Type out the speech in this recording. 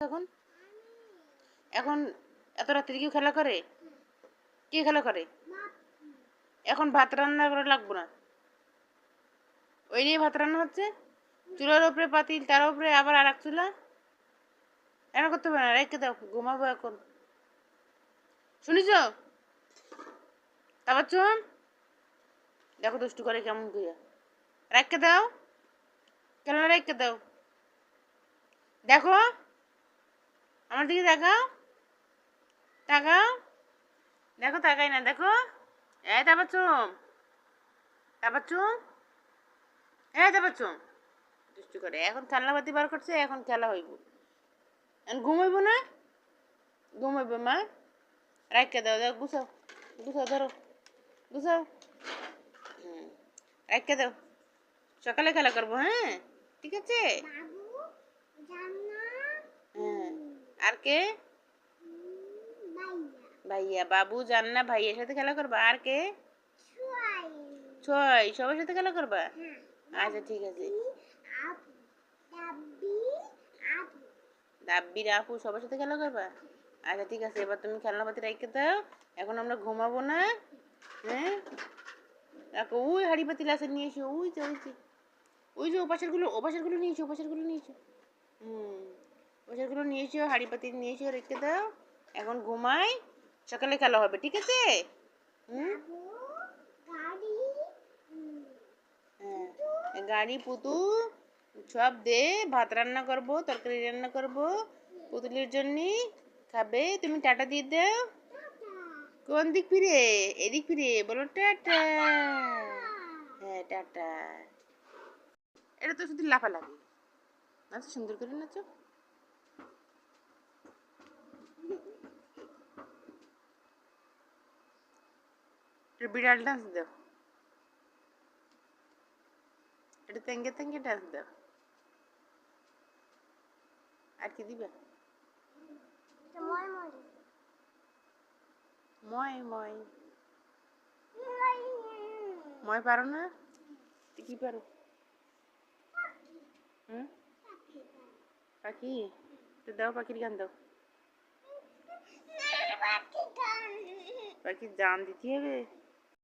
এখন এখন এত রাত্রে কেউ খেলা করে? কে খেলা করে? এখন ভাত রান্না করা লাগবো না, ওই নিয়ে ভাত রান্না হচ্ছে। চুলার উপরে পাতিল, তার উপরে আবার আর এক চুলা। রান্না করতে হবে না, রেখে দাও, ঘুমাবো এখন। শুনিস? তারপর চুন দেখো দুষ্টু করে কেমন কইয়া। রেখে দাও, কেন রেখে দাও? দেখো আমার দিকে তাকাও, তাকাও, দেখো তাকাই না, দেখো। এই তারপর চুম, তারপর চুম, এই তারপর চুম। দুষ্টু করে এখন খেলনা বাতি বার করছে, এখন খেলা হইব। এখন ঘুমাইব না? ঘুমাইব মা? রাখকে দাও, দাও, গুছাও, গুছাও, ধরো, গুছাও। রাখকে দাও, সকালে খেলা করবো, হ্যাঁ ঠিক আছে। হ্যাঁ, আর কে? ভাইয়া, বাবু, জান্না, ভাইয়ের সাথে খেলা করবা। আর কে? ছয়, সবার সাথে খেলা করবা। আচ্ছা ঠিক আছে। দাব্বির আপু সবার সাথে খেলা করবা। আচ্ছা ঠিক আছে, এবার তুমি খেলনাপাতি রেখে দাও, এখন আমরা ঘুমাবো না। হ্যাঁ, দেখো ওই হাড়ি পাতিল আছে, নিয়ে এসো। ওই যে ওই যে ওই যে ওপাশেরগুলো নিয়ে এসো, ওপাশেরগুলো নিয়ে এসো। ওপাশেরগুলো নিয়ে এসো, হাড়ি পাতিল নিয়ে এসো, রেখে দাও। এখন ঘুমাই, সকালে খেলা হবে, ঠিক আছে। হ্যাঁ, গাড়ি পুতুল সব দে, ভাত রান্না করব, তরকারি রান্না করব পুতুলের জন্য। খাবে, তুমি টাটা দিয়ে দাও। কোন দিক ফিরে? এদিক ফিরে বলো টাটা। হ্যাঁ টাটা। এটা তো শুধু লাফালাফি, নাচো সুন্দর করে নাচো। বিড়াল ডান্স দাও, এটা তেঙ্গে তেঙ্গে ডান্স দাও। আর কি দিবা? ময় ময় ময় পারো না? কি পারো? হুম, পাখি, তো দাও, পাখির গান দাও। পাখির জান দিতে হবে।